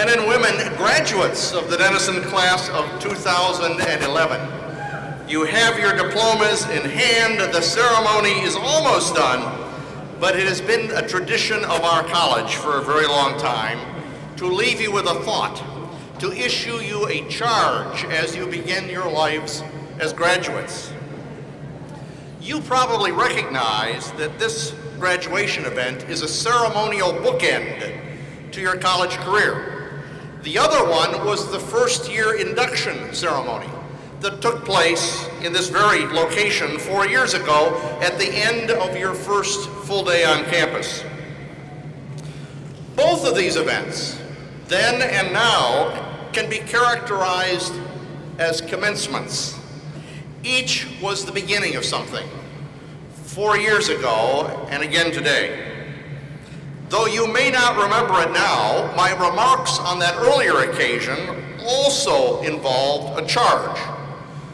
men and women, graduates of the Denison class of 2011. You have your diplomas in hand. The ceremony is almost done, but it has been a tradition of our college for a very long time to leave you with a thought, to issue you a charge as you begin your lives as graduates. You probably recognize that this graduation event is a ceremonial bookend to your college career. The other one was the first year induction ceremony that took place in this very location 4 years ago at the end of your first full day on campus. Both of these events, then and now, can be characterized as commencements. Each was the beginning of something 4 years ago and again today. Though you may not remember it now, my remarks on that earlier occasion also involved a charge,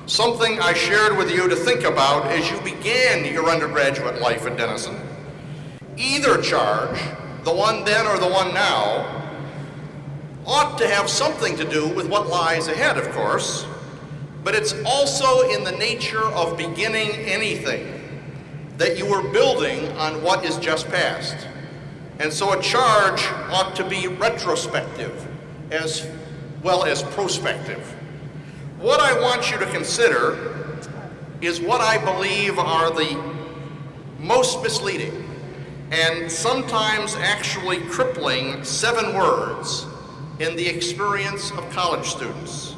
something I shared with you to think about as you began your undergraduate life at Denison. Either charge, the one then or the one now, ought to have something to do with what lies ahead, of course, but it's also in the nature of beginning anything that you are building on what is just past. And so a charge ought to be retrospective as well as prospective. What I want you to consider is what I believe are the most misleading and sometimes actually crippling 7 words in the experience of college students.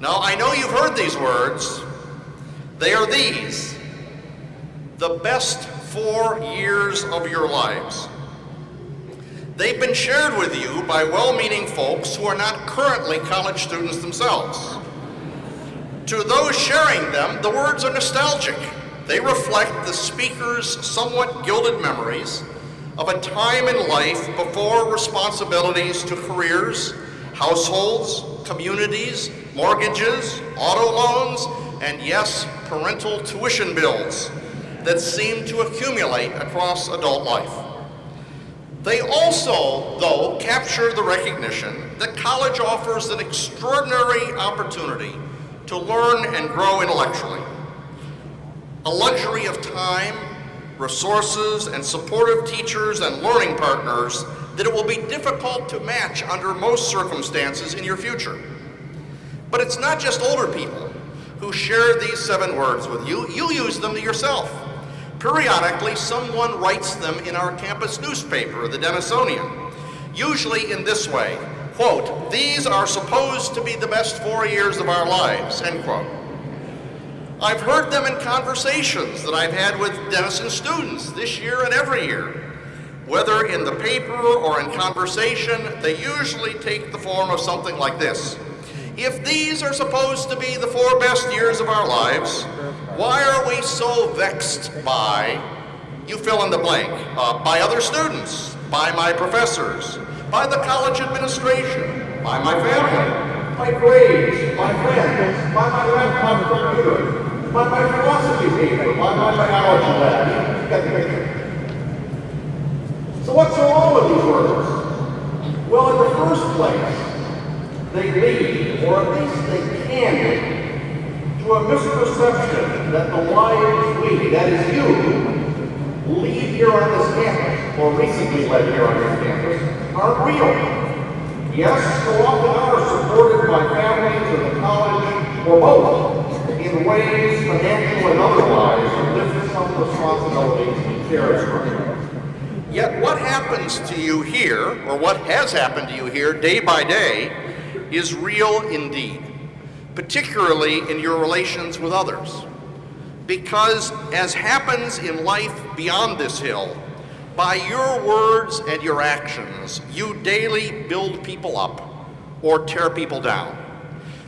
Now, I know you've heard these words. They are these: the best 4 years of your lives. They've been shared with you by well-meaning folks who are not currently college students themselves. To those sharing them, the words are nostalgic. They reflect the speaker's somewhat gilded memories of a time in life before responsibilities to careers, households, communities, mortgages, auto loans, and yes, parental tuition bills that seem to accumulate across adult life. They also, though, capture the recognition that college offers an extraordinary opportunity to learn and grow intellectually, a luxury of time, resources, and supportive teachers and learning partners that it will be difficult to match under most circumstances in your future. But it's not just older people who share these 7 words with you. You use them yourself. Periodically, someone writes them in our campus newspaper, the Denisonian, usually in this way, quote, "These are supposed to be the best 4 years of our lives," end quote. I've heard them in conversations that I've had with Denison students this year and every year. Whether in the paper or in conversation, they usually take the form of something like this: if these are supposed to be the 4 best years of our lives, why are we so vexed by, you fill in the blank, by other students, by my professors, by the college administration, by my family, my grades, my friends, by my laptop computer, by my philosophy paper, by my biology lab. So what's wrong with these words? Well, in the first place, they lead, or at least they can lead, to a misperception that the lives we, that is you, lead here on this campus, or recently led here on this campus, are real. Yes, so often are supported by families or the college, or both, in ways, financial and otherwise, that lift some responsibilities and cares from you. Yet what happens to you here, or what has happened to you here day by day, is real indeed, particularly in your relations with others. Because as happens in life beyond this hill, by your words and your actions, you daily build people up or tear people down.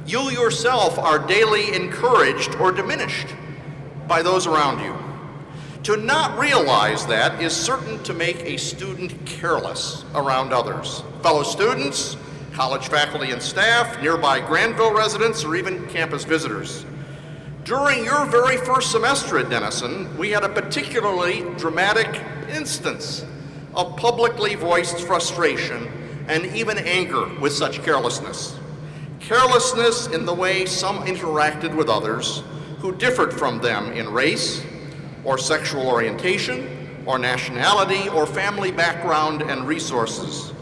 You yourself are daily encouraged or diminished by those around you. To not realize that is certain to make a student careless around others, fellow students, college faculty and staff, nearby Granville residents, or even campus visitors. During your very first semester at Denison, we had a particularly dramatic instance of publicly voiced frustration and even anger with such carelessness. Carelessness in the way some interacted with others who differed from them in race, or sexual orientation, or nationality, or family background and resources.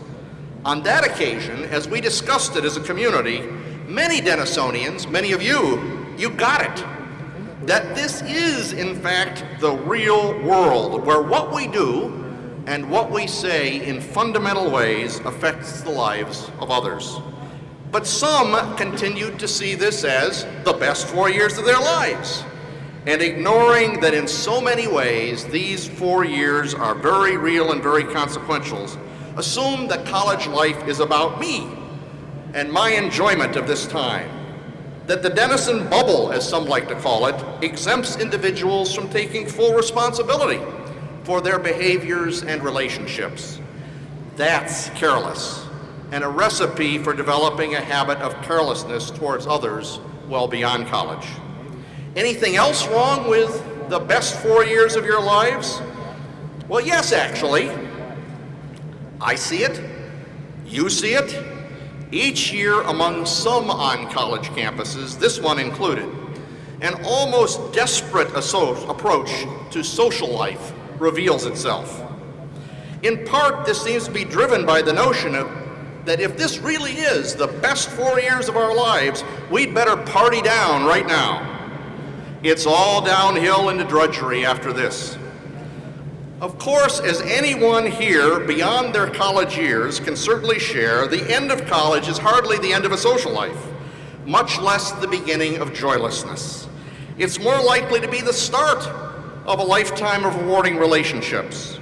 On that occasion, as we discussed it as a community, many Denisonians, many of you got it. That this is, in fact, the real world, where what we do and what we say in fundamental ways affects the lives of others. But some continued to see this as the best 4 years of their lives, and ignoring that in so many ways these 4 years are very real and very consequential, assume that college life is about me and my enjoyment of this time. That the Denison bubble, as some like to call it, exempts individuals from taking full responsibility for their behaviors and relationships. That's careless, and a recipe for developing a habit of carelessness towards others well beyond college. Anything else wrong with the best 4 years of your lives? Well, yes, actually. I see it, you see it, each year among some on-college campuses, this one included. An almost desperate approach to social life reveals itself. In part, this seems to be driven by the notion that if this really is the best 4 years of our lives, we'd better party down right now. It's all downhill into drudgery after this. Of course, as anyone here beyond their college years can certainly share, the end of college is hardly the end of a social life, much less the beginning of joylessness. It's more likely to be the start of a lifetime of rewarding relationships.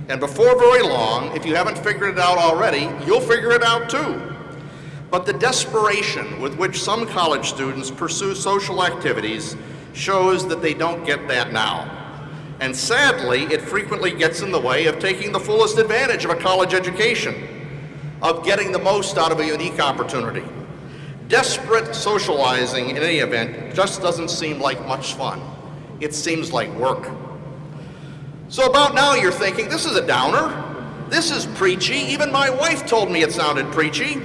And before very long, if you haven't figured it out already, you'll figure it out too. But the desperation with which some college students pursue social activities shows that they don't get that now. And sadly, it frequently gets in the way of taking the fullest advantage of a college education, of getting the most out of a unique opportunity. Desperate socializing, in any event, just doesn't seem like much fun. It seems like work. So about now you're thinking, this is a downer. This is preachy. Even my wife told me it sounded preachy.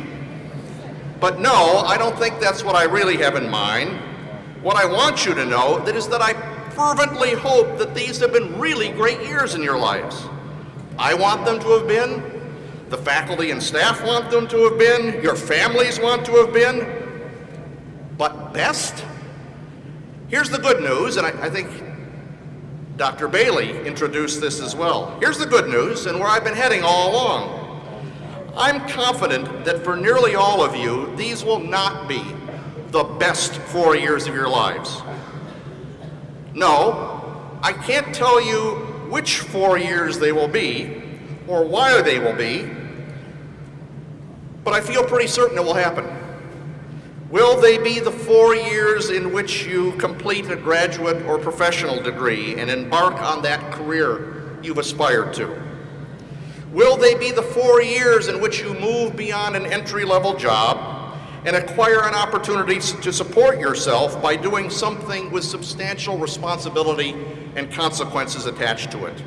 But no, I don't think that's what I really have in mind. What I want you to know is that I fervently hope that these have been really great years in your lives. I want them to have been. The faculty and staff want them to have been. Your families want to have been. But best? Here's the good news, and I think Dr. Bailey introduced this as well. Here's the good news, and where I've been heading all along. I'm confident that for nearly all of you, these will not be the best 4 years of your lives. No, I can't tell you which 4 years they will be or why they will be, but I feel pretty certain it will happen. Will they be the 4 years in which you complete a graduate or professional degree and embark on that career you've aspired to? Will they be the 4 years in which you move beyond an entry-level job and acquire an opportunity to support yourself by doing something with substantial responsibility and consequences attached to it?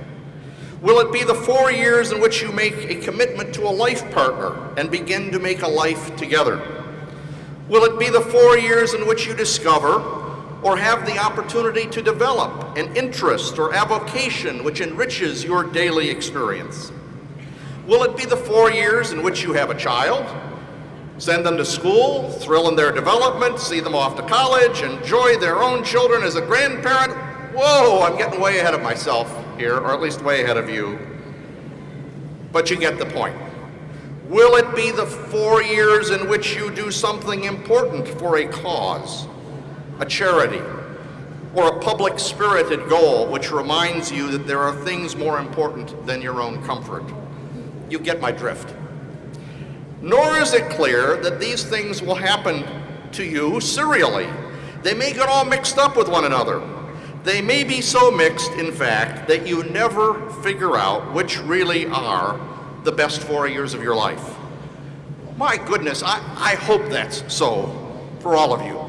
Will it be the 4 years in which you make a commitment to a life partner and begin to make a life together? Will it be the 4 years in which you discover or have the opportunity to develop an interest or avocation which enriches your daily experience? Will it be the 4 years in which you have a child, send them to school, thrill in their development, see them off to college, enjoy their own children as a grandparent? Whoa, I'm getting way ahead of myself here, or at least way ahead of you. But you get the point. Will it be the 4 years in which you do something important for a cause, a charity, or a public-spirited goal which reminds you that there are things more important than your own comfort? You get my drift. Nor is it clear that these things will happen to you serially. They may get all mixed up with one another. They may be so mixed, in fact, that you never figure out which really are the best 4 years of your life. My goodness, I hope that's so for all of you.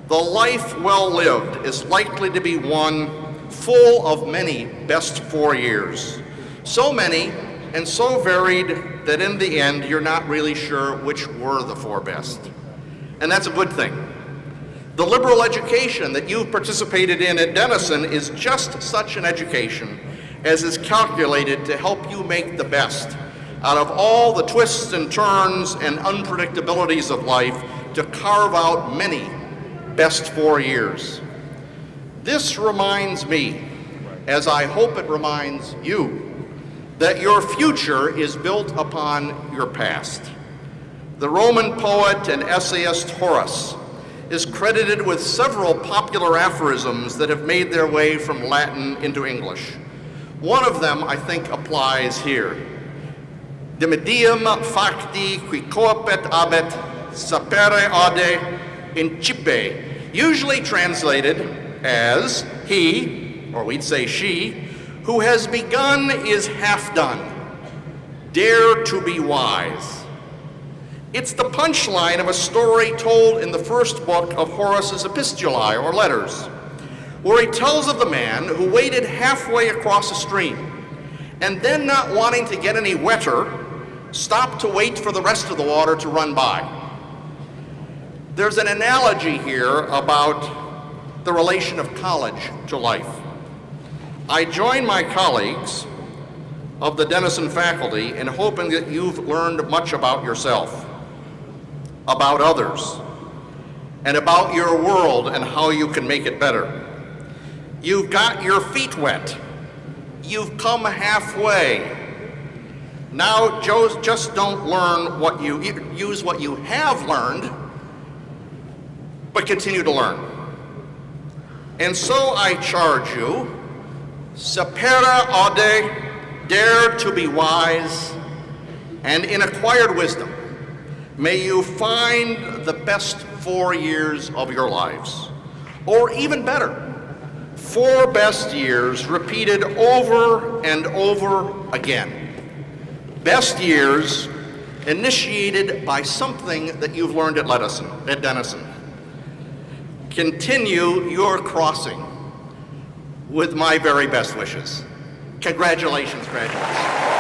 The life well lived is likely to be one full of many best 4 years. So many and so varied that in the end you're not really sure which were the 4 best. And that's a good thing. The liberal education that you've participated in at Denison is just such an education as is calculated to help you make the best out of all the twists and turns and unpredictabilities of life to carve out many best 4 years. This reminds me, as I hope it reminds you, that your future is built upon your past. The Roman poet and essayist Horace is credited with several popular aphorisms that have made their way from Latin into English. One of them, I think, applies here. Dimedium facti qui coepet abet sapere aude incipe, usually translated as he, or we'd say she, who has begun is half done. Dare to be wise. It's the punchline of a story told in the first book of Horace's Epistulae, or Letters, where he tells of the man who waded halfway across a stream and then, not wanting to get any wetter, stopped to wait for the rest of the water to run by. There's an analogy here about the relation of college to life. I join my colleagues of the Denison faculty in hoping that you've learned much about yourself, about others, and about your world and how you can make it better. You've got your feet wet. You've come halfway. Now just don't use what you have learned, but continue to learn. And so I charge you, sapere aude, dare to be wise, and in acquired wisdom, may you find the best 4 years of your lives. Or even better, 4 best years repeated over and over again. Best years initiated by something that you've learned at Denison. Continue your crossing with my very best wishes. Congratulations, graduates.